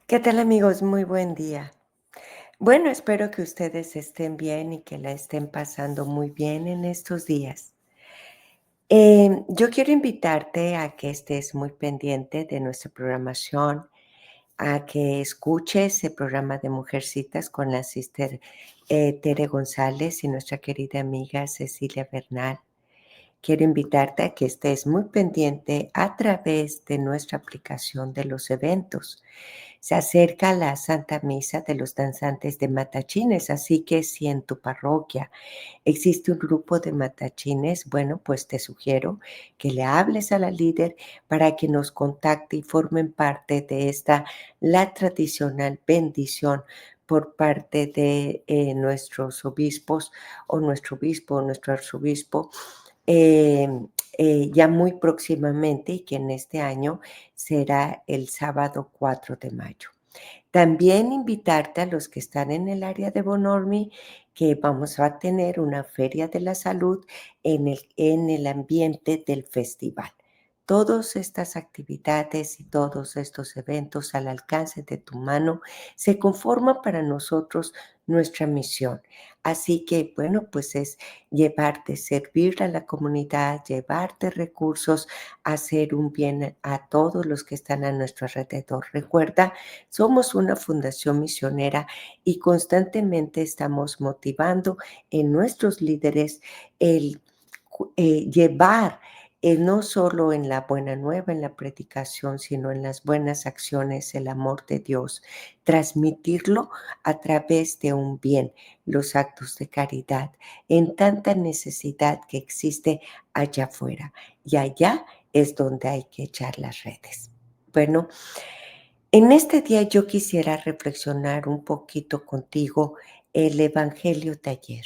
¿Qué tal amigos? Muy buen día. Bueno, espero que ustedes estén bien y que la estén pasando muy bien en estos días. Yo quiero invitarte a que estés muy pendiente de nuestra programación, a que escuches el programa de Mujercitas con la sister Tere González y nuestra querida amiga Cecilia Bernal. Quiero invitarte a que estés muy pendiente a través de nuestra aplicación de los eventos. Se acerca la Santa Misa de los danzantes de matachines, así que si en tu parroquia existe un grupo de matachines, bueno, pues te sugiero que le hables a la líder para que nos contacte y formen parte de esta, la tradicional bendición por parte de nuestros obispos o nuestro obispo o nuestro arzobispo ya muy próximamente y que en este año será el sábado 4 de mayo. También invitarte a los que están en el área de Bonormi, que vamos a tener una feria de la salud en el ambiente del festival. Todas estas actividades y todos estos eventos al alcance de tu mano se conforman para nosotros nuestra misión. Así que, bueno, pues es llevarte, servir a la comunidad, llevarte recursos, hacer un bien a todos los que están a nuestro alrededor. Recuerda, somos una fundación misionera y constantemente estamos motivando en nuestros líderes el llevar no solo en la buena nueva, en la predicación, sino en las buenas acciones, el amor de Dios, transmitirlo a través de un bien, los actos de caridad, en tanta necesidad que existe allá afuera. Y allá es donde hay que echar las redes. Bueno, en este día yo quisiera reflexionar un poquito contigo el Evangelio de ayer.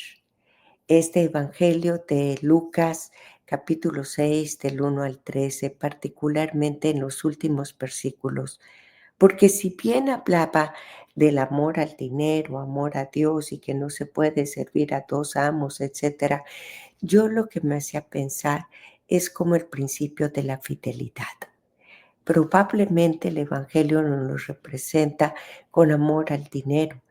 Este Evangelio de Lucas, capítulo 6, del 1 al 13, particularmente en los últimos versículos, porque si bien hablaba del amor al dinero, amor a Dios y que no se puede servir a dos amos, etcétera, yo lo que me hacía pensar es como el principio de la fidelidad. Probablemente el Evangelio no nos representa con amor al dinero,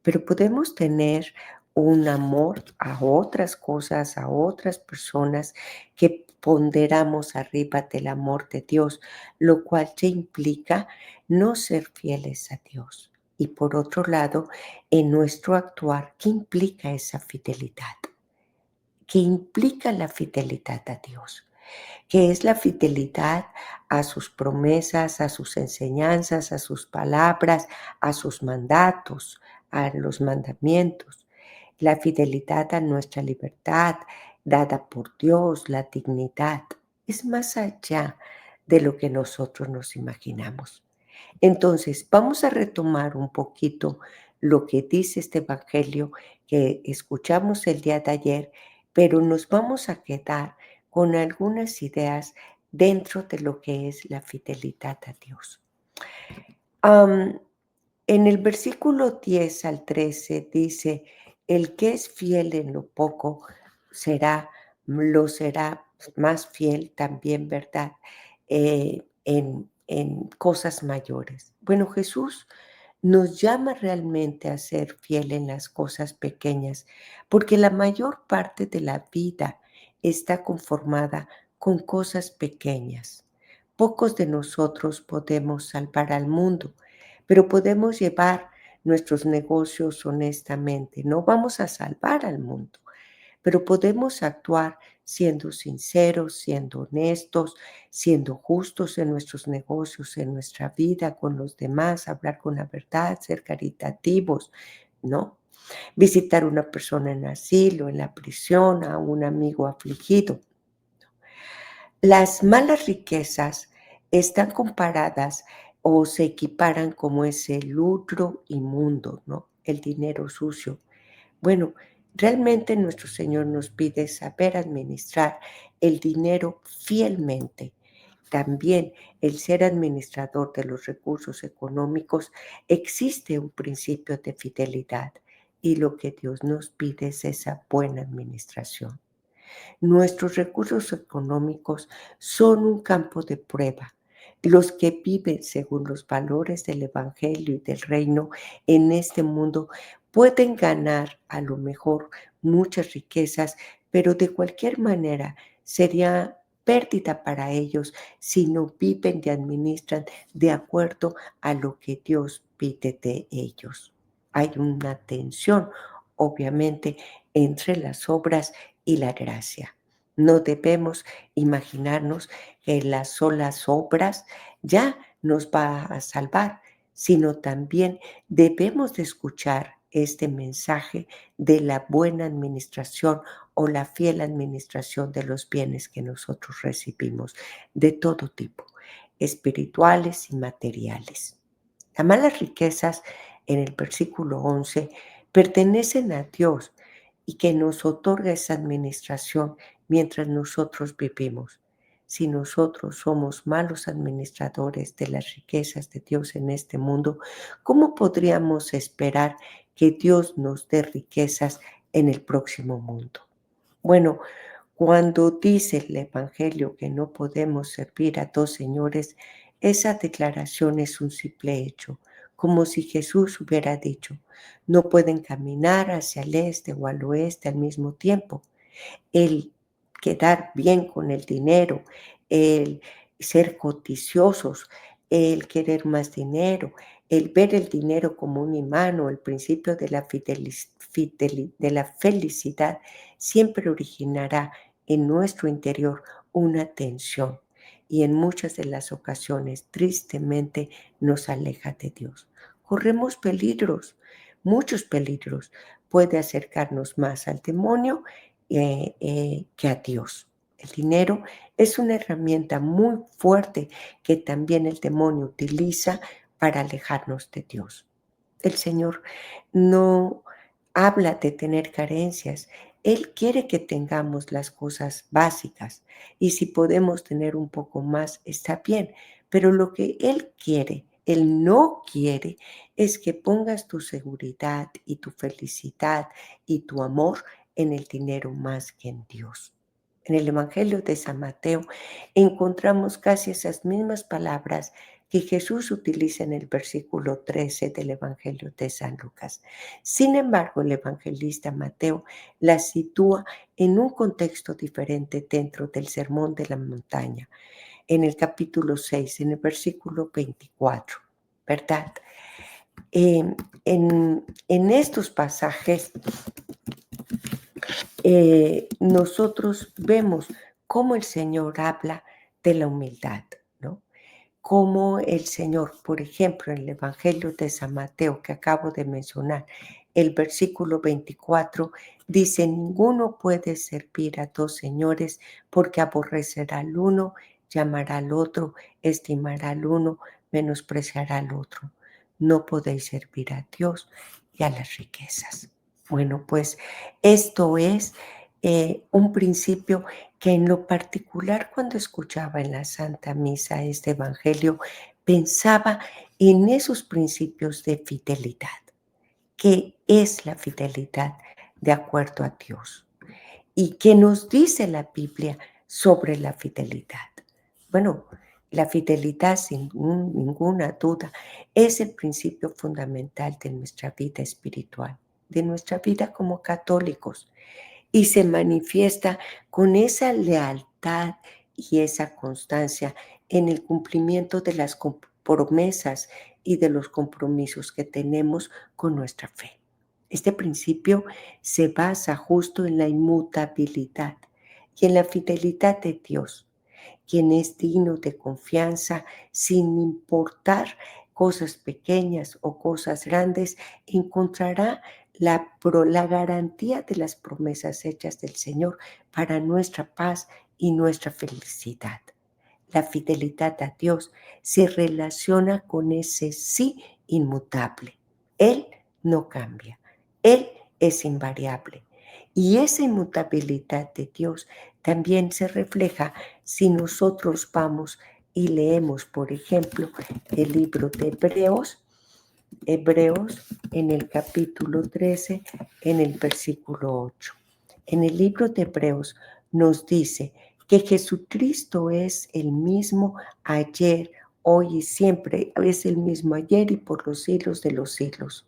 pero podemos tener un amor a otras cosas, a otras personas que ponderamos arriba del amor de Dios, lo cual ya implica no ser fieles a Dios. Y por otro lado, en nuestro actuar, ¿qué implica esa fidelidad? ¿Qué implica la fidelidad a Dios? Que es la fidelidad a sus promesas, a sus enseñanzas, a sus palabras, a sus mandatos, a los mandamientos, la fidelidad a nuestra libertad dada por Dios, la dignidad. Es más allá de lo que nosotros nos imaginamos. Entonces, vamos a retomar un poquito lo que dice este evangelio que escuchamos el día de ayer, pero nos vamos a quedar con algunas ideas dentro de lo que es la fidelidad a Dios. Am, en el versículo 10 al 13 dice: "El que es fiel en lo poco lo será más fiel también, ¿verdad? En cosas mayores". Bueno, Jesús nos llama realmente a ser fiel en las cosas pequeñas, porque la mayor parte de la vida está conformada con cosas pequeñas. Pocos de nosotros podemos salvar al mundo, pero podemos llevar nuestros negocios honestamente. No vamos a salvar al mundo, pero podemos actuar siendo sinceros, siendo honestos, siendo justos en nuestros negocios, en nuestra vida con los demás, hablar con la verdad, ser caritativos, ¿no? Visitar a una persona en asilo, en la prisión, a un amigo afligido. Las malas riquezas están comparadas o se equiparan como ese lucro inmundo, ¿no? El dinero sucio. Bueno, realmente nuestro Señor nos pide saber administrar el dinero fielmente. También el ser administrador de los recursos económicos existe un principio de fidelidad y lo que Dios nos pide es esa buena administración. Nuestros recursos económicos son un campo de prueba, Los que viven según los valores del Evangelio y del reino en este mundo pueden ganar a lo mejor muchas riquezas, pero de cualquier manera sería pérdida para ellos si no viven y administran de acuerdo a lo que Dios pide de ellos. Hay una tensión, obviamente, entre las obras y la gracia. No debemos imaginarnos que las solas obras ya nos va a salvar, sino también debemos de escuchar este mensaje de la buena administración o la fiel administración de los bienes que nosotros recibimos, de todo tipo, espirituales y materiales. Las malas riquezas, en el versículo 11, pertenecen a Dios y que nos otorga esa administración mientras nosotros vivimos. Si nosotros somos malos administradores de las riquezas de Dios en este mundo, ¿cómo podríamos esperar que Dios nos dé riquezas en el próximo mundo? Bueno, cuando dice el Evangelio que no podemos servir a dos señores, esa declaración es un simple hecho, como si Jesús hubiera dicho, no pueden caminar hacia el este o al oeste al mismo tiempo. El quedar bien con el dinero, el ser codiciosos, el querer más dinero, el ver el dinero como un imán o el principio de la de la felicidad, siempre originará en nuestro interior una tensión y en muchas de las ocasiones, tristemente, nos aleja de Dios. Corremos peligros, muchos peligros. Puede acercarnos más al demonio que a Dios. El dinero es una herramienta muy fuerte que también el demonio utiliza para alejarnos de Dios. El Señor no habla de tener carencias. Él quiere que tengamos las cosas básicas y si podemos tener un poco más, está bien. Pero lo que Él quiere, Él no quiere, es que pongas tu seguridad y tu felicidad y tu amor en el dinero más que en Dios. En el Evangelio de San Mateo encontramos casi esas mismas palabras que Jesús utiliza en el versículo 13 del Evangelio de San Lucas. Sin embargo, el evangelista Mateo las sitúa en un contexto diferente dentro del Sermón de la Montaña, en el capítulo 6, en el versículo 24, ¿verdad? En estos pasajes nosotros vemos cómo el Señor habla de la humildad, ¿no? Cómo el Señor, por ejemplo, en el Evangelio de San Mateo que acabo de mencionar, el versículo 24 dice, ninguno puede servir a dos señores porque aborrecerá al uno, llamará al otro, estimará al uno, menospreciará al otro. No podéis servir a Dios y a las riquezas. Bueno, pues esto es un principio que en lo particular cuando escuchaba en la Santa Misa este Evangelio, pensaba en esos principios de fidelidad. ¿Qué es la fidelidad de acuerdo a Dios? ¿Y qué nos dice la Biblia sobre la fidelidad? Bueno, la fidelidad, sin ninguna duda, es el principio fundamental de nuestra vida espiritual, de nuestra vida como católicos y se manifiesta con esa lealtad y esa constancia en el cumplimiento de las promesas y de los compromisos que tenemos con nuestra fe. Este principio se basa justo en la inmutabilidad y en la fidelidad de Dios, quien es digno de confianza sin importar cosas pequeñas o cosas grandes, encontrará la garantía de las promesas hechas del Señor para nuestra paz y nuestra felicidad. La fidelidad a Dios se relaciona con ese sí inmutable. Él no cambia. Él es invariable. Y esa inmutabilidad de Dios también se refleja si nosotros vamos y leemos, por ejemplo, el libro de Hebreos en el capítulo 13, en el versículo 8. En el libro de Hebreos nos dice que Jesucristo es el mismo ayer, hoy y siempre, es el mismo ayer y por los siglos de los siglos.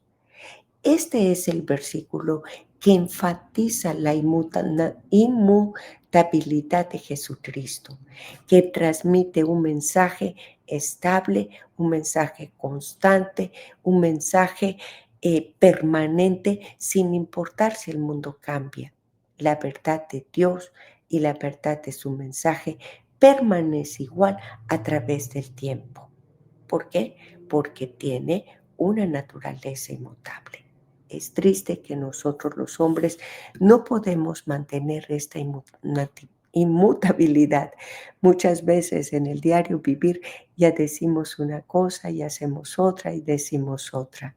Este es el versículo que enfatiza la inmutabilidad de Jesucristo, que transmite un mensaje estable, un mensaje constante, un mensaje permanente, sin importar si el mundo cambia. La verdad de Dios y la verdad de su mensaje permanece igual a través del tiempo. ¿Por qué? Porque tiene una naturaleza inmutable. Es triste que nosotros los hombres no podemos mantener esta inmutabilidad. Muchas veces en el diario vivir ya decimos una cosa y hacemos otra y decimos otra.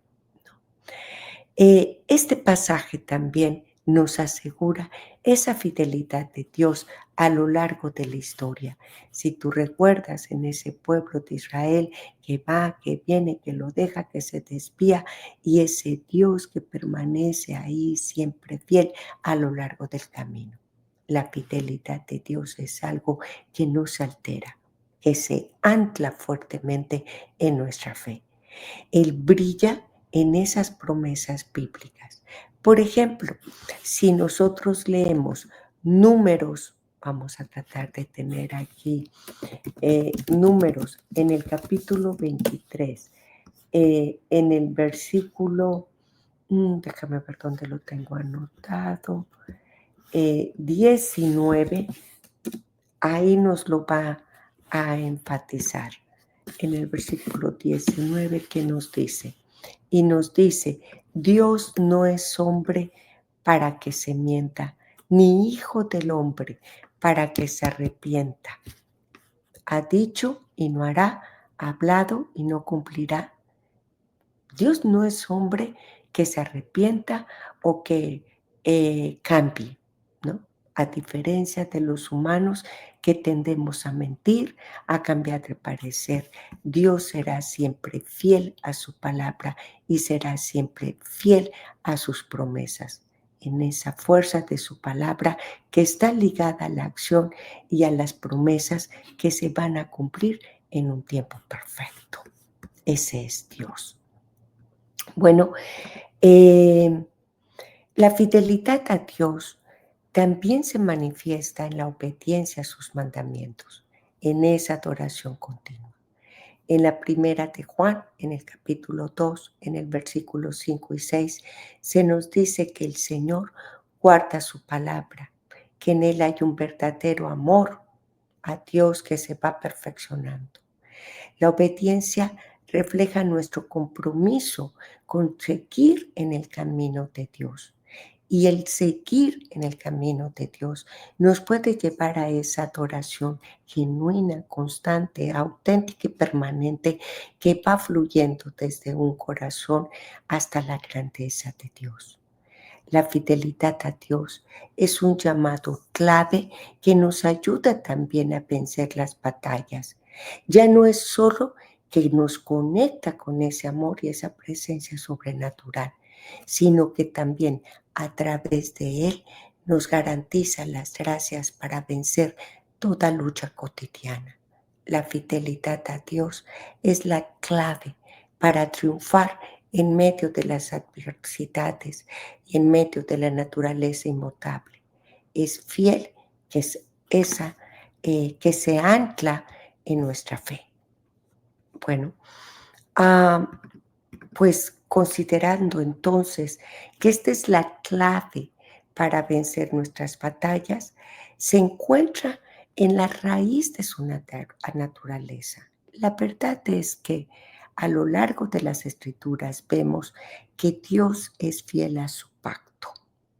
Este pasaje también nos asegura esa fidelidad de Dios a lo largo de la historia. Si tú recuerdas en ese pueblo de Israel que va, que viene, que lo deja, que se desvía, y ese Dios que permanece ahí siempre fiel a lo largo del camino. La fidelidad de Dios es algo que no se altera, que se ancla fuertemente en nuestra fe. Él brilla en esas promesas bíblicas. Por ejemplo, si nosotros leemos Números, vamos a tratar de tener aquí Números en el capítulo 23, en el versículo, déjame ver dónde lo tengo anotado, 19, ahí nos lo va a enfatizar. En el versículo 19 que nos dice, y nos dice, Dios no es hombre para que se mienta, ni hijo del hombre para que se arrepienta. Ha dicho y no hará, ha hablado y no cumplirá. Dios no es hombre que se arrepienta o que cambie, ¿no? A diferencia de los humanos que tendemos a mentir, a cambiar de parecer, Dios será siempre fiel a su palabra y será siempre fiel a sus promesas. En esa fuerza de su palabra que está ligada a la acción y a las promesas que se van a cumplir en un tiempo perfecto. Ese es Dios. Bueno, la fidelidad a Dios también se manifiesta en la obediencia a sus mandamientos, en esa adoración continua. En la primera de Juan, en el capítulo 2, en el versículo 5 y 6, se nos dice que el Señor guarda su palabra, que en Él hay un verdadero amor a Dios que se va perfeccionando. La obediencia refleja nuestro compromiso con seguir en el camino de Dios. Y el seguir en el camino de Dios nos puede llevar a esa adoración genuina, constante, auténtica y permanente que va fluyendo desde un corazón hasta la grandeza de Dios. La fidelidad a Dios es un llamado clave que nos ayuda también a vencer las batallas. Ya no es solo que nos conecta con ese amor y esa presencia sobrenatural, sino que también a través de él nos garantiza las gracias para vencer toda lucha cotidiana. La fidelidad a Dios es la clave para triunfar en medio de las adversidades y en medio de la naturaleza inmutable. Es fiel, que es esa que se ancla en nuestra fe. Bueno, pues considerando entonces que esta es la clave para vencer nuestras batallas, se encuentra en la raíz de su naturaleza. La verdad es que a lo largo de las escrituras vemos que Dios es fiel a su pacto,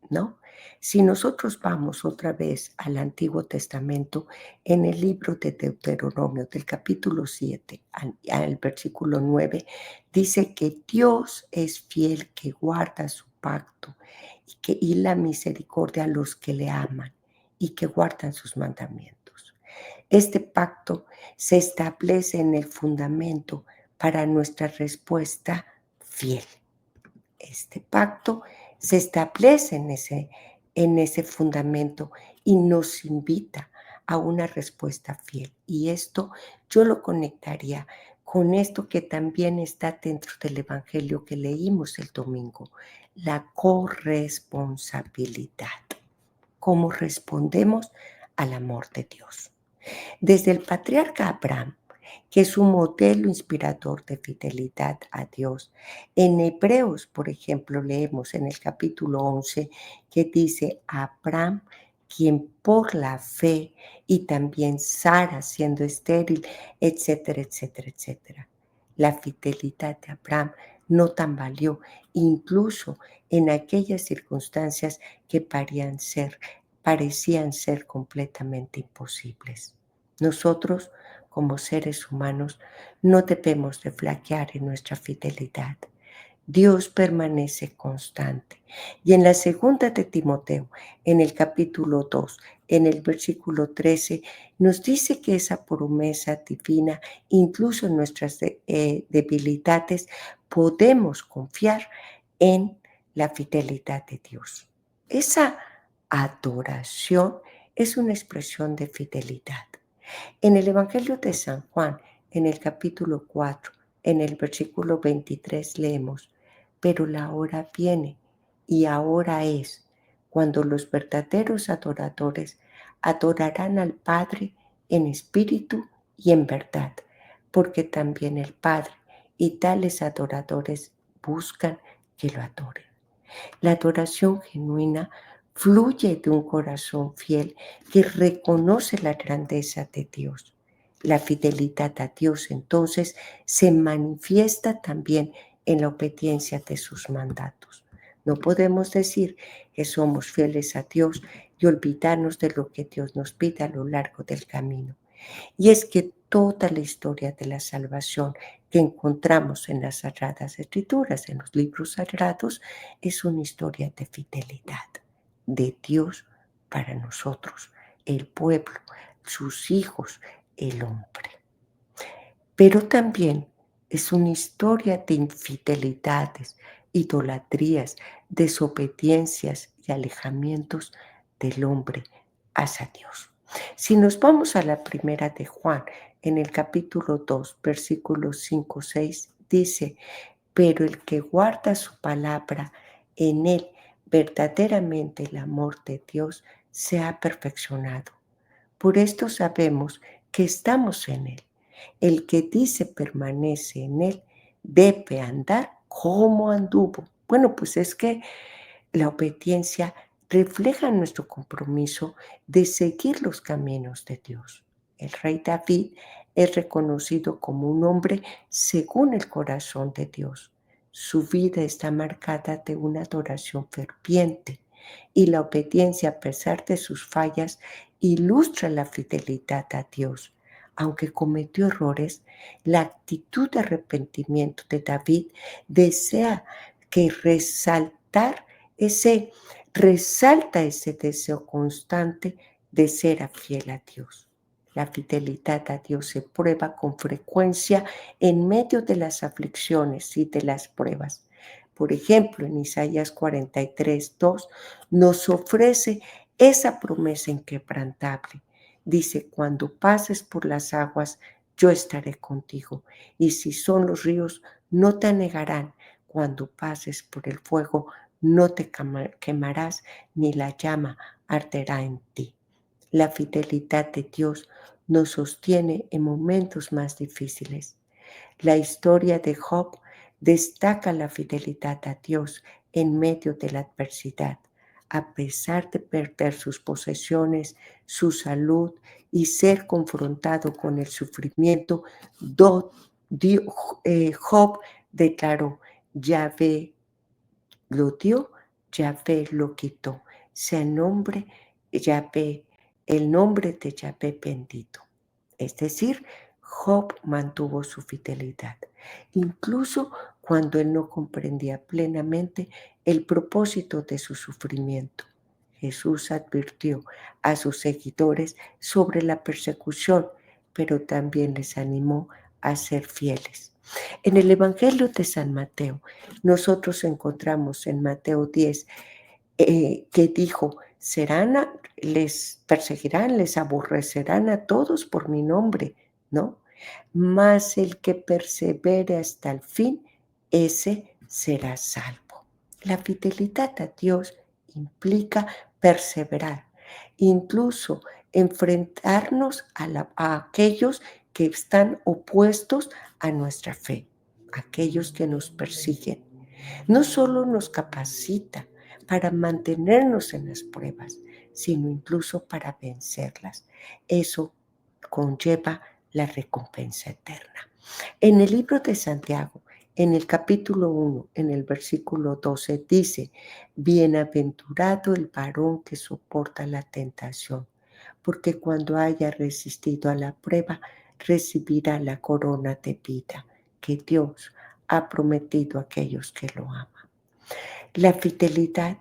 ¿no? Si nosotros vamos otra vez al Antiguo Testamento, en el libro de Deuteronomio, del capítulo 7 al versículo 9, dice que Dios es fiel, que guarda su pacto y la misericordia a los que le aman y que guardan sus mandamientos. Este pacto se establece en el fundamento para nuestra respuesta fiel. Este pacto se establece en ese fundamento y nos invita a una respuesta fiel. Y esto yo lo conectaría con esto que también está dentro del evangelio que leímos el domingo, la corresponsabilidad. Cómo respondemos al amor de Dios. Desde el patriarca Abraham, que es un modelo inspirador de fidelidad a Dios. En Hebreos, por ejemplo, leemos en el capítulo 11 que dice: Abraham, quien por la fe, y también Sara siendo estéril, etcétera, etcétera, etcétera. La fidelidad de Abraham no tambaleó, incluso en aquellas circunstancias que parecían ser completamente imposibles. Nosotros, como seres humanos, no debemos de flaquear en nuestra fidelidad. Dios permanece constante. Y en la segunda de Timoteo, en el capítulo 2, en el versículo 13, nos dice que esa promesa divina, incluso en nuestras debilidades, podemos confiar en la fidelidad de Dios. Esa adoración es una expresión de fidelidad. En el Evangelio de San Juan, en el capítulo 4, en el versículo 23 leemos: pero la hora viene y ahora es cuando los verdaderos adoradores adorarán al Padre en espíritu y en verdad, porque también el Padre y tales adoradores buscan que lo adoren. La adoración genuina fluye de un corazón fiel que reconoce la grandeza de Dios. La fidelidad a Dios entonces se manifiesta también en la obediencia de sus mandatos. No podemos decir que somos fieles a Dios y olvidarnos de lo que Dios nos pide a lo largo del camino. Y es que toda la historia de la salvación que encontramos en las Sagradas Escrituras, en los libros sagrados, es una historia de fidelidad de Dios para nosotros, el pueblo, sus hijos, el hombre. Pero también es una historia de infidelidades, idolatrías, desobediencias y alejamientos del hombre hacia Dios. Si nos vamos a la primera de Juan, en el capítulo 2, versículos 5, 6, dice: pero el que guarda su palabra, en él verdaderamente el amor de Dios se ha perfeccionado. Por esto sabemos que estamos en él. El que dice permanece en él debe andar como anduvo. Bueno, pues es que la obediencia refleja nuestro compromiso de seguir los caminos de Dios. El rey David es reconocido como un hombre según el corazón de Dios. Su vida está marcada de una adoración ferviente, y la obediencia, a pesar de sus fallas, ilustra la fidelidad a Dios. Aunque cometió errores, la actitud de arrepentimiento de David desea que ese resalta ese deseo constante de ser fiel a Dios. La fidelidad a Dios se prueba con frecuencia en medio de las aflicciones y de las pruebas. Por ejemplo, en Isaías 43, 2 nos ofrece esa promesa inquebrantable. Dice: cuando pases por las aguas, yo estaré contigo, y si son los ríos, no te anegarán. Cuando pases por el fuego, no te quemarás, ni la llama arderá en ti. La fidelidad de Dios nos sostiene en momentos más difíciles. La historia de Job destaca la fidelidad a Dios en medio de la adversidad. A pesar de perder sus posesiones, su salud y ser confrontado con el sufrimiento, Job declaró: Yahvé lo dio, Yahvé lo quitó. Sea Yahvé, el nombre de Yahvé bendito. Es decir, Job mantuvo su fidelidad, incluso cuando él no comprendía plenamente el propósito de su sufrimiento. Jesús advirtió a sus seguidores sobre la persecución, pero también les animó a ser fieles. En el Evangelio de San Mateo, nosotros encontramos en Mateo 10 que dijo: les perseguirán, les aborrecerán a todos por mi nombre, ¿no? mas el que persevere hasta el fin, ese será salvo. La fidelidad a Dios implica perseverar, incluso enfrentarnos a aquellos que están opuestos a nuestra fe, aquellos que nos persiguen. No solo nos capacita para mantenernos en las pruebas, sino incluso para vencerlas. Eso conlleva la recompensa eterna. En el libro de Santiago, en el capítulo 1, en el versículo 12, dice: bienaventurado el varón que soporta la tentación, porque cuando haya resistido a la prueba, recibirá la corona de vida que Dios ha prometido a aquellos que lo aman. La fidelidad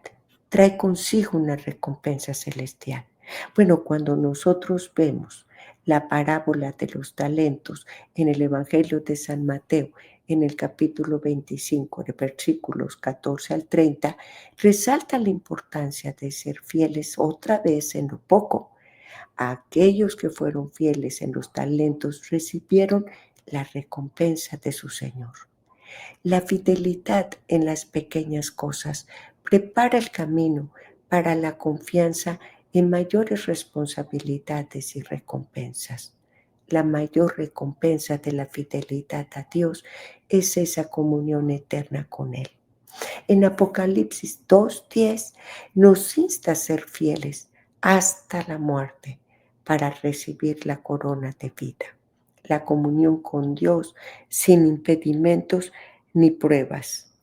trae consigo una recompensa celestial. Bueno, cuando nosotros vemos la parábola de los talentos en el Evangelio de San Mateo, en el capítulo 25, de versículos 14 al 30, resalta la importancia de ser fieles otra vez en lo poco. Aquellos que fueron fieles en los talentos recibieron la recompensa de su Señor. La fidelidad en las pequeñas cosas prepara el camino para la confianza en mayores responsabilidades y recompensas. La mayor recompensa de la fidelidad a Dios es esa comunión eterna con Él. En Apocalipsis 2:10 nos insta a ser fieles hasta la muerte para recibir la corona de vida, la comunión con Dios sin impedimentos ni pruebas.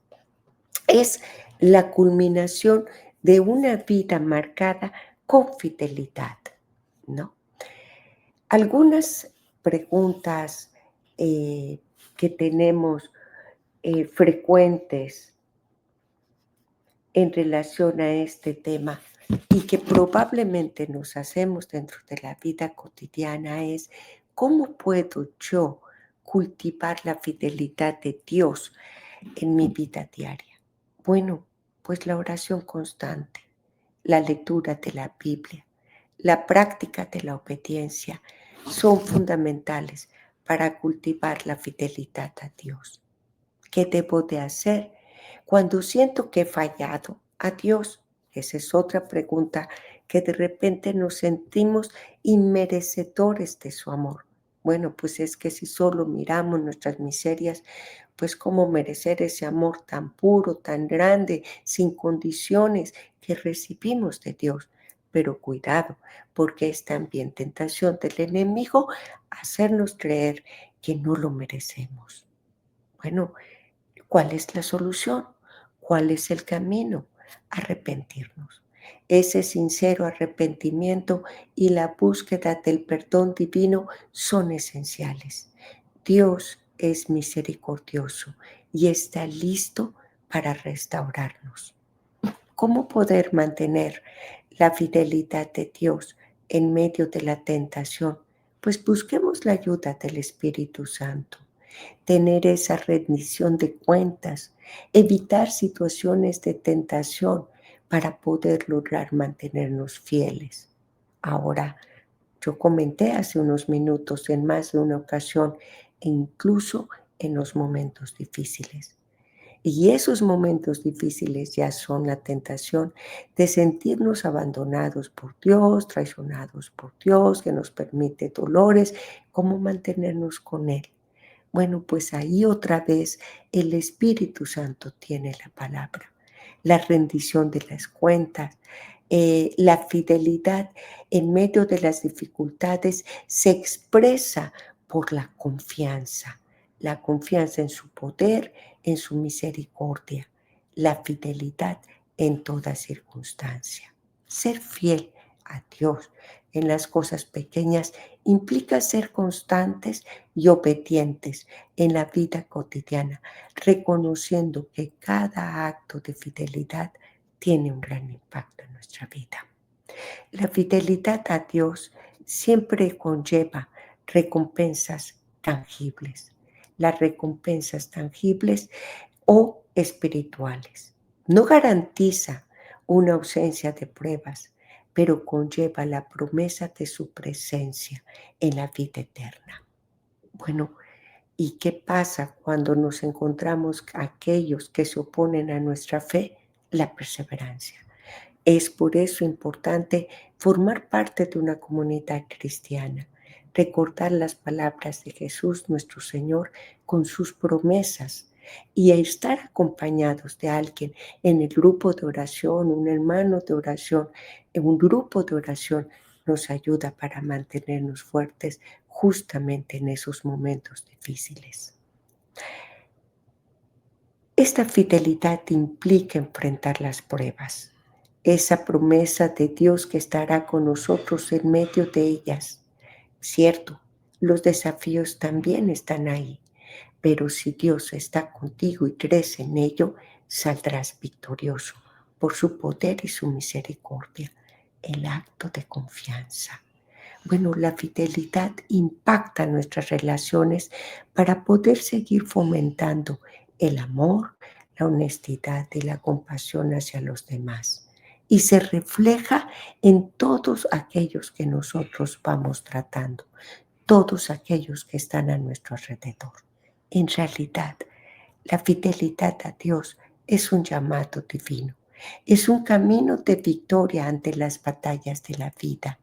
Es la culminación de una vida marcada con fidelidad, ¿no? Algunas preguntas que tenemos frecuentes en relación a este tema y que probablemente nos hacemos dentro de la vida cotidiana es: ¿cómo puedo yo cultivar la fidelidad de Dios en mi vida diaria? Bueno, pues la oración constante, la lectura de la Biblia, la práctica de la obediencia son fundamentales para cultivar la fidelidad a Dios. ¿Qué debo de hacer cuando siento que he fallado a Dios? Esa es otra pregunta, que de repente nos sentimos inmerecedores de su amor. Bueno, pues es que si solo miramos nuestras miserias, pues cómo merecer ese amor tan puro, tan grande, sin condiciones que recibimos de Dios. Pero cuidado, porque es también tentación del enemigo hacernos creer que no lo merecemos. Bueno, ¿cuál es la solución? ¿Cuál es el camino? Arrepentirnos. Ese sincero arrepentimiento y la búsqueda del perdón divino son esenciales. Dios es misericordioso y está listo para restaurarnos. ¿Cómo poder mantener la fidelidad de Dios en medio de la tentación? Pues busquemos la ayuda del Espíritu Santo, tener esa rendición de cuentas, evitar situaciones de tentación para poder lograr mantenernos fieles. Ahora, yo comenté hace unos minutos en más de una ocasión, e incluso en los momentos difíciles. Y esos momentos difíciles ya son la tentación de sentirnos abandonados por Dios, traicionados por Dios, que nos permite dolores. ¿Cómo mantenernos con Él? Bueno, pues ahí otra vez el Espíritu Santo tiene la palabra, la rendición de las cuentas, la fidelidad en medio de las dificultades se expresa por la confianza en su poder, en su misericordia, la fidelidad en toda circunstancia. Ser fiel a Dios en las cosas pequeñas implica ser constantes y obedientes en la vida cotidiana, reconociendo que cada acto de fidelidad tiene un gran impacto en nuestra vida. La fidelidad a Dios siempre conlleva recompensas tangibles, las recompensas tangibles o espirituales. No garantiza una ausencia de pruebas, pero conlleva la promesa de su presencia en la vida eterna. Bueno, ¿y qué pasa cuando nos encontramos aquellos que se oponen a nuestra fe? La perseverancia. Es por eso importante formar parte de una comunidad cristiana, recordar las palabras de Jesús nuestro Señor con sus promesas y estar acompañados de alguien en el grupo de oración, un hermano de oración, en un grupo de oración nos ayuda para mantenernos fuertes justamente en esos momentos difíciles. Esta fidelidad implica enfrentar las pruebas, esa promesa de Dios que estará con nosotros en medio de ellas. Cierto, los desafíos también están ahí, pero si Dios está contigo y crees en ello, saldrás victorioso por su poder y su misericordia. El acto de confianza. Bueno, la fidelidad impacta nuestras relaciones para poder seguir fomentando el amor, la honestidad y la compasión hacia los demás. Y se refleja en todos aquellos que nosotros vamos tratando, todos aquellos que están a nuestro alrededor. En realidad, la fidelidad a Dios es un llamado divino, es un camino de victoria ante las batallas de la vida.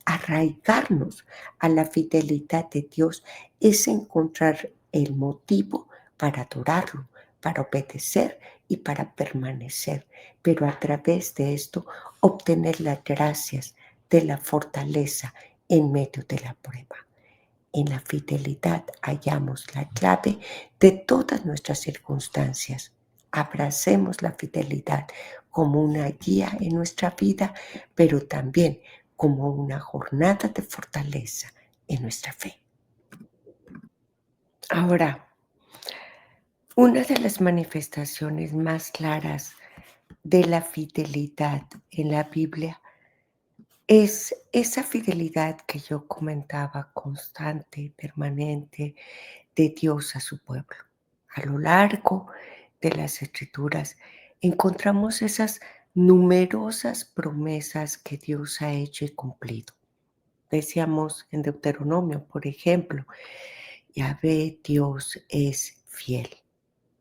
Arraigarnos a la fidelidad de Dios es encontrar el motivo para adorarlo, para obedecer y para permanecer, pero a través de esto obtener las gracias de la fortaleza en medio de la prueba. En la fidelidad hallamos la clave de todas nuestras circunstancias. Abracemos la fidelidad como una guía en nuestra vida, pero también como una jornada de fortaleza en nuestra fe. Ahora, una de las manifestaciones más claras de la fidelidad en la Biblia es esa fidelidad que yo comentaba, constante, permanente, de Dios a su pueblo. A lo largo de las Escrituras encontramos esas numerosas promesas que Dios ha hecho y cumplido. Decíamos en Deuteronomio, por ejemplo, Yahvé Dios es fiel.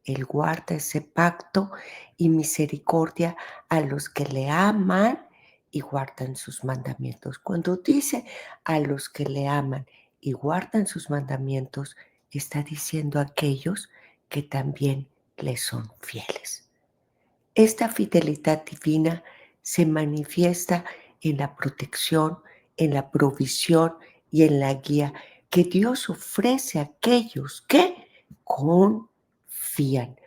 Él guarda ese pacto y misericordia a los que le aman y guardan sus mandamientos. Cuando dice a los que le aman y guardan sus mandamientos, está diciendo a aquellos que también le son fieles. Esta fidelidad divina se manifiesta en la protección, en la provisión y en la guía que Dios ofrece a aquellos que confían.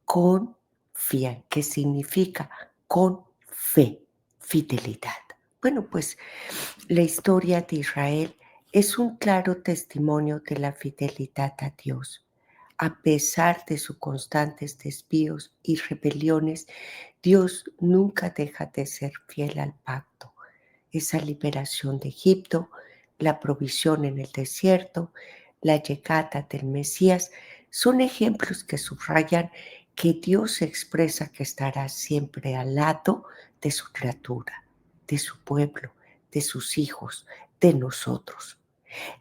Confían, que significa con fe, fidelidad. Bueno, pues la historia de Israel es un claro testimonio de la fidelidad a Dios. A pesar de sus constantes desvíos y rebeliones, Dios nunca deja de ser fiel al pacto. Esa liberación de Egipto, la provisión en el desierto, la llegada del Mesías, son ejemplos que subrayan que Dios expresa que estará siempre al lado de su criatura, de su pueblo, de sus hijos, de nosotros.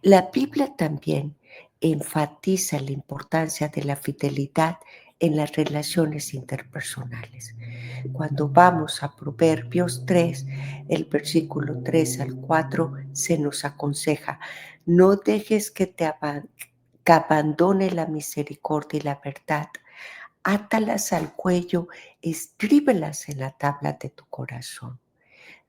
La Biblia también enfatiza la importancia de la fidelidad en las relaciones interpersonales. Cuando vamos a Proverbios 3, el versículo 3 al 4, se nos aconseja, no dejes que abandone la misericordia y la verdad. Átalas al cuello, escríbelas en la tabla de tu corazón.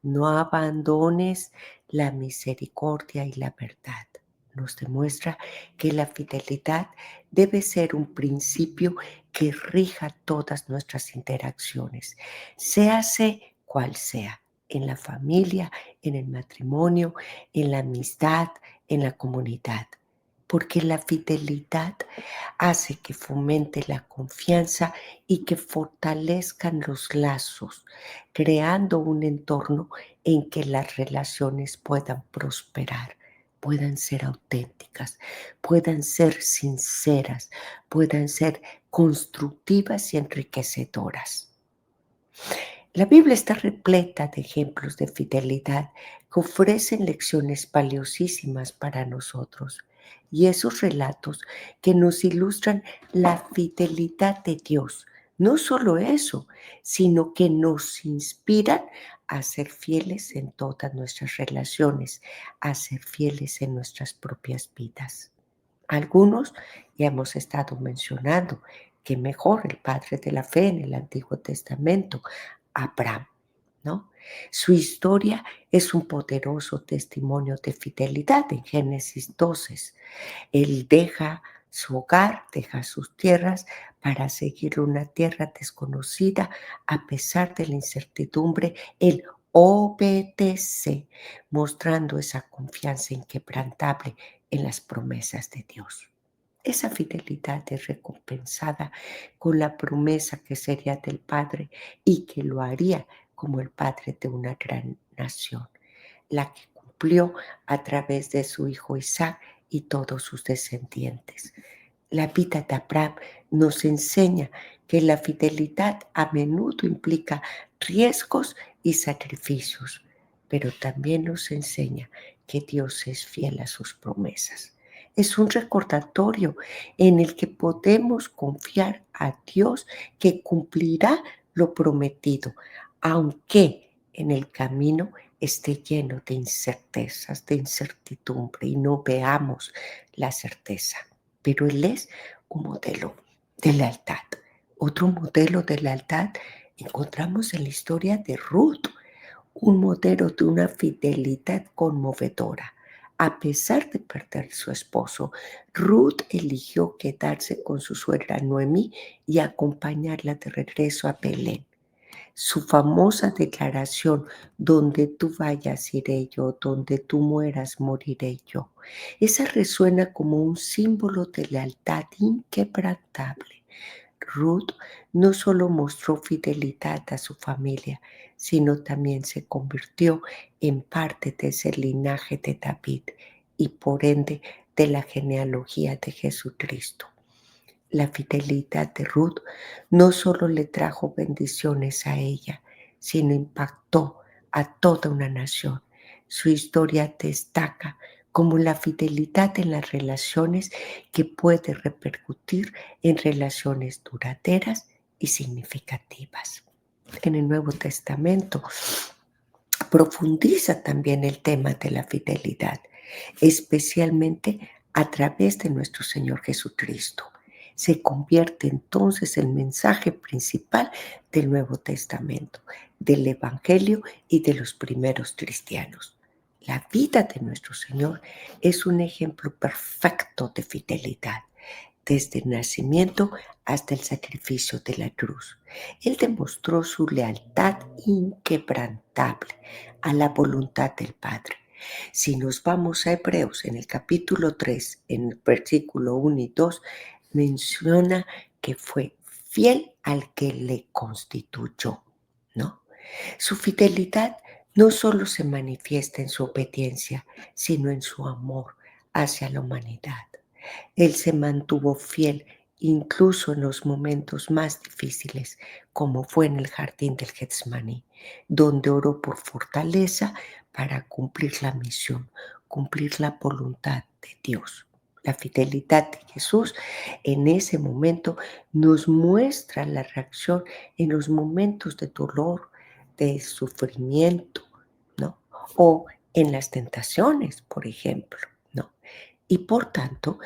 No abandones la misericordia y la verdad. Nos demuestra que la fidelidad debe ser un principio que rija todas nuestras interacciones, séase cual sea, en la familia, en el matrimonio, en la amistad, en la comunidad, porque la fidelidad hace que fomente la confianza y que fortalezcan los lazos, creando un entorno en que las relaciones puedan prosperar, puedan ser auténticas, puedan ser sinceras, puedan ser constructivas y enriquecedoras. La Biblia está repleta de ejemplos de fidelidad que ofrecen lecciones valiosísimas para nosotros. y esos relatos que nos ilustran la fidelidad de Dios. No solo eso, sino que nos inspiran a ser fieles en todas nuestras relaciones, a ser fieles en nuestras propias vidas. Algunos ya hemos estado mencionando que mejor el padre de la fe en el Antiguo Testamento, Abraham, ¿no? Su historia es un poderoso testimonio de fidelidad en Génesis 12. Él deja su hogar, deja sus tierras para seguir una tierra desconocida a pesar de la incertidumbre. Él obedece, mostrando esa confianza inquebrantable en las promesas de Dios. Esa fidelidad es recompensada con la promesa que sería del Padre y que lo haría como el Padre de una gran nación, la que cumplió a través de su hijo Isaac y todos sus descendientes. La vida de Abraham nos enseña que la fidelidad a menudo implica riesgos y sacrificios, pero también nos enseña que Dios es fiel a sus promesas. Es un recordatorio en el que podemos confiar a Dios que cumplirá lo prometido, aunque en el camino esté lleno de incertezas, de incertidumbre y no veamos la certeza. Pero Él es un modelo de lealtad. Otro modelo de lealtad encontramos en la historia de Ruth, un modelo de una fidelidad conmovedora. A pesar de perder su esposo, Ruth eligió quedarse con su suegra Noemí y acompañarla de regreso a Belén. Su famosa declaración, donde tú vayas iré yo, donde tú mueras moriré yo. Esa resuena como un símbolo de lealtad inquebrantable. Ruth no solo mostró fidelidad a su familia, sino también se convirtió en parte de ese linaje de David y por ende de la genealogía de Jesucristo. La fidelidad de Ruth no solo le trajo bendiciones a ella, sino impactó a toda una nación. Su historia destaca como la fidelidad en las relaciones que puede repercutir en relaciones duraderas y significativas. En el Nuevo Testamento profundiza también el tema de la fidelidad, especialmente a través de nuestro Señor Jesucristo. Se convierte entonces el mensaje principal del Nuevo Testamento, del Evangelio y de los primeros cristianos. La vida de nuestro Señor es un ejemplo perfecto de fidelidad, desde el nacimiento hasta el sacrificio de la cruz. Él demostró su lealtad inquebrantable a la voluntad del Padre. Si nos vamos a Hebreos en el capítulo 3, en el versículo 1 y 2, menciona que fue fiel al que le constituyó, ¿no? Su fidelidad no solo se manifiesta en su obediencia, sino en su amor hacia la humanidad. Él se mantuvo fiel incluso en los momentos más difíciles, como fue en el jardín del Getsemaní, donde oró por fortaleza para cumplir la misión, cumplir la voluntad de Dios. La fidelidad de Jesús en ese momento nos muestra la reacción en los momentos de dolor, de sufrimiento, ¿no? O en las tentaciones, por ejemplo, ¿no? Y por tanto,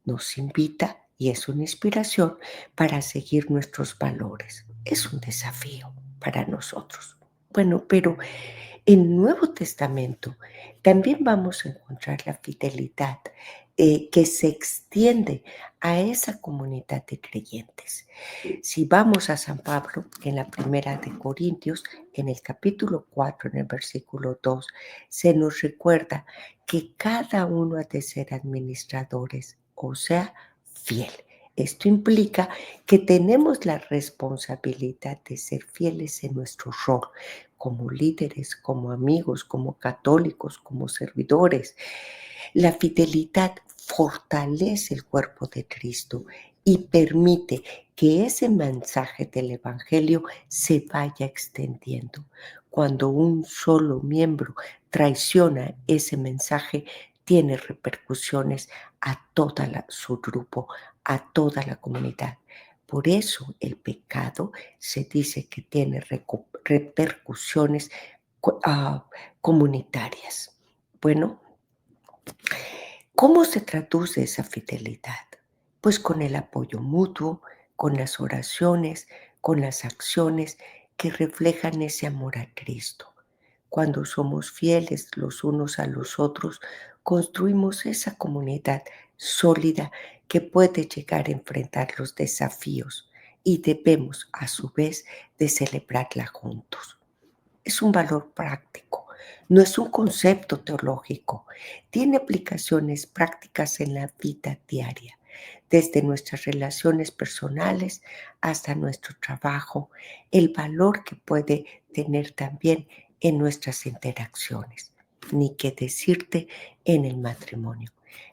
nos invita y es una inspiración para seguir nuestros valores. Es un desafío para nosotros. Bueno, pero en el Nuevo Testamento también vamos a encontrar la fidelidad que se extiende a esa comunidad de creyentes. Si vamos a San Pablo, en la primera de Corintios, en el capítulo 4, en el versículo 2, se nos recuerda que cada uno ha de ser administradores, o sea, fiel. Esto implica que tenemos la responsabilidad de ser fieles en nuestro rol como líderes, como amigos, como católicos, como servidores. La fidelidad fortalece el cuerpo de Cristo y permite que ese mensaje del Evangelio se vaya extendiendo. Cuando un solo miembro traiciona ese mensaje, tiene repercusiones a toda su grupo, a toda la comunidad. Por eso el pecado se dice que tiene repercusiones comunitarias. Bueno, ¿cómo se traduce esa fidelidad? Pues con el apoyo mutuo, con las oraciones, con las acciones que reflejan ese amor a Cristo. Cuando somos fieles los unos a los otros, construimos esa comunidad sólida que puede llegar a enfrentar los desafíos y debemos, a su vez, de celebrarla juntos. Es un valor práctico, no es un concepto teológico. Tiene aplicaciones prácticas en la vida diaria, desde nuestras relaciones personales hasta nuestro trabajo, el valor que puede tener también en nuestras interacciones, ni qué decirte en el matrimonio.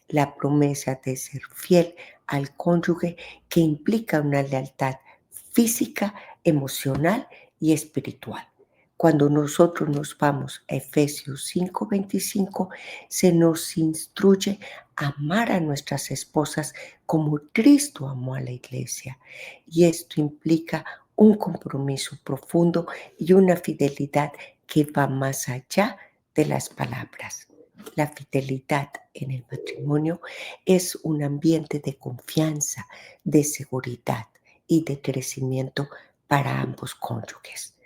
La promesa de ser fiel al cónyuge que implica una lealtad física, emocional y espiritual. Cuando nosotros nos vamos a Efesios 5:25, se nos instruye a amar a nuestras esposas como Cristo amó a la iglesia. Y esto implica un compromiso profundo y una fidelidad que va más allá de las palabras. La fidelidad en el matrimonio es un ambiente de confianza, de seguridad y de crecimiento para ambos cónyuges.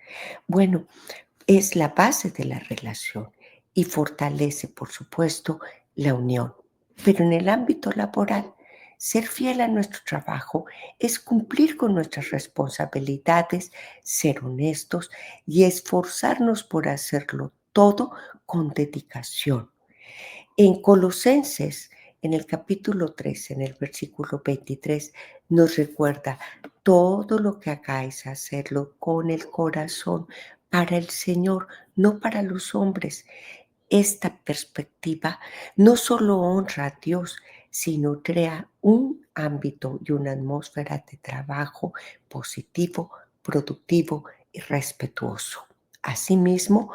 Bueno, es la base de la relación y fortalece, por supuesto, la unión. Pero en el ámbito laboral, ser fiel a nuestro trabajo es cumplir con nuestras responsabilidades, ser honestos y esforzarnos por hacerlo todo con dedicación. En Colosenses, en el capítulo 3, en el versículo 23, nos recuerda: todo lo que hagáis, hacerlo con el corazón para el Señor, no para los hombres. Esta perspectiva no solo honra a Dios, sino crea un ámbito y una atmósfera de trabajo positivo, productivo y respetuoso. Asimismo,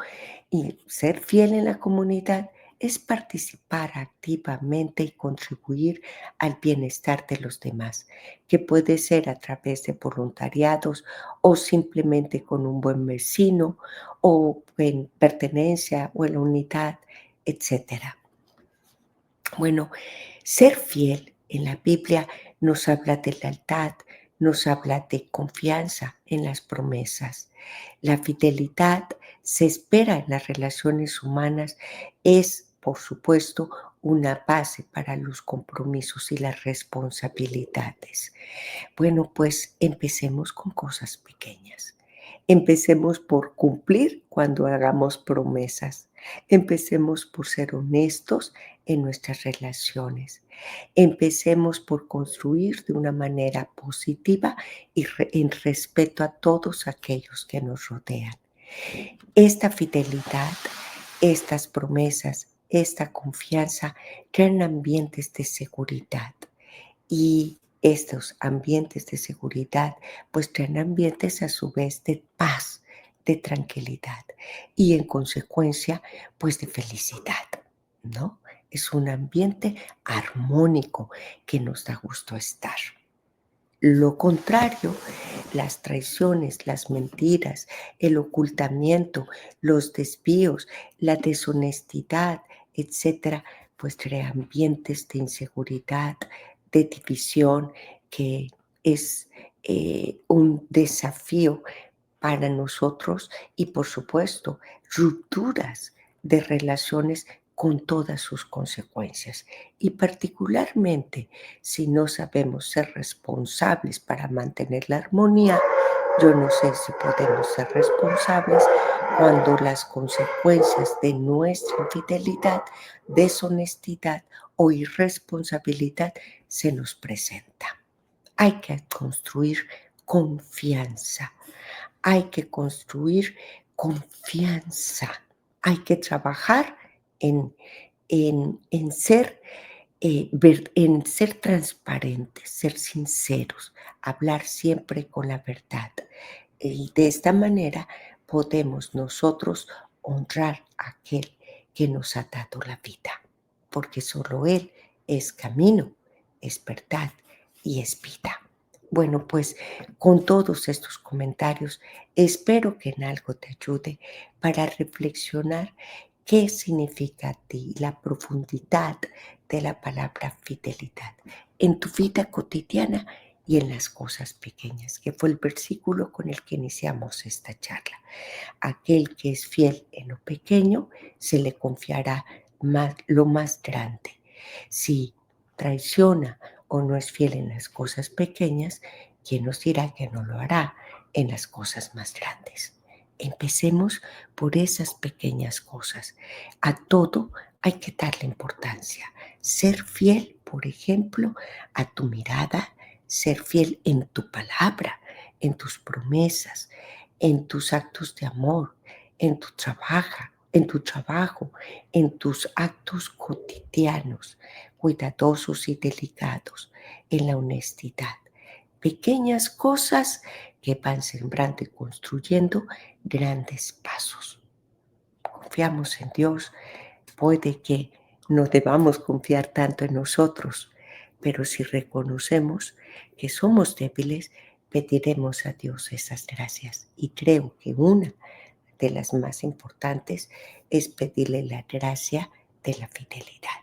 y ser fiel en la comunidad es participar activamente y contribuir al bienestar de los demás, que puede ser a través de voluntariados o simplemente con un buen vecino o en pertenencia o en la unidad, etcétera. Bueno, ser fiel en la Biblia nos habla de lealtad, nos habla de confianza en las promesas. La fidelidad se espera en las relaciones humanas, es, por supuesto, una base para los compromisos y las responsabilidades. Bueno, pues empecemos con cosas pequeñas. Empecemos por cumplir cuando hagamos promesas. Empecemos por ser honestos en nuestras relaciones. Empecemos por construir de una manera positiva y en respeto a todos aquellos que nos rodean. Esta fidelidad, estas promesas, esta confianza crean ambientes de seguridad y estos ambientes de seguridad pues crean ambientes a su vez de paz, de tranquilidad y en consecuencia pues de felicidad, ¿no? Es un ambiente armónico que nos da gusto estar. Lo contrario, las traiciones, las mentiras, el ocultamiento, los desvíos, la deshonestidad, etcétera, pues crea ambientes de inseguridad, de división, que es un desafío para nosotros y, por supuesto, rupturas de relaciones con todas sus consecuencias. Y particularmente, si no sabemos ser responsables para mantener la armonía, yo no sé si podemos ser responsables cuando las consecuencias de nuestra infidelidad, deshonestidad o irresponsabilidad se nos presentan. Hay que construir confianza. Hay que construir confianza. Hay que trabajar en, en ser, en ser transparentes, ser sinceros, hablar siempre con la verdad. Y de esta manera podemos nosotros honrar a aquel que nos ha dado la vida. porque solo Él es camino, es verdad y es vida. Bueno, pues con todos estos comentarios, espero que en algo te ayude para reflexionar qué significa a ti la profundidad de la palabra fidelidad en tu vida cotidiana y en las cosas pequeñas, que fue el versículo con el que iniciamos esta charla. Aquel que es fiel en lo pequeño, se le confiará lo más grande. Si traiciona o no es fiel en las cosas pequeñas, ¿quién nos dirá que no lo hará en las cosas más grandes? Empecemos por esas pequeñas cosas. A todo hay que darle importancia. Ser fiel, por ejemplo, a tu mirada, ser fiel en tu palabra, en tus promesas, en tus actos de amor, en tu trabajo, en tus actos cotidianos, cuidadosos y delicados, en la honestidad. Pequeñas cosas que van sembrando y construyendo grandes pasos. Confiamos en Dios. Puede que no debamos confiar tanto en nosotros, pero si reconocemos que somos débiles, pediremos a Dios esas gracias. Y creo que una de las más importantes es pedirle la gracia de la fidelidad.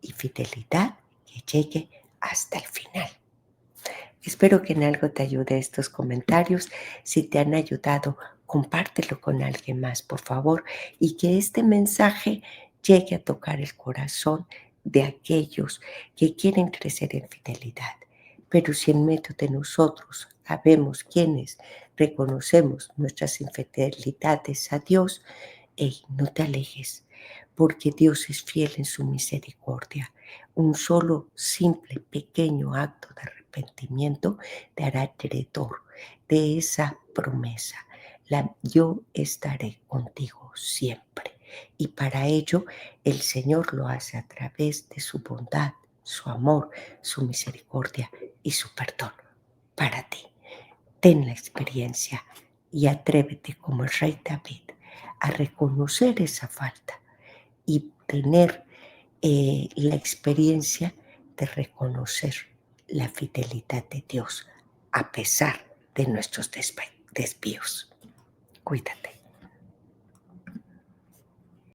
Y fidelidad que llegue hasta el final. Espero que en algo te ayude estos comentarios. Si te han ayudado, compártelo con alguien más, por favor, y que este mensaje llegue a tocar el corazón de aquellos que quieren crecer en fidelidad. Pero si en medio de nosotros sabemos quienes reconocemos nuestras infidelidades a Dios, no te alejes, porque Dios es fiel en su misericordia. Un solo simple, pequeño acto de arrepentimiento te hará acreedor de esa promesa. Yo estaré contigo siempre. Y para ello el Señor lo hace a través de su bondad, su amor, su misericordia y su perdón para ti. Ten la experiencia y atrévete como el rey David a reconocer esa falta y tener la experiencia de reconocer la fidelidad de Dios a pesar de nuestros desvíos. Cuídate.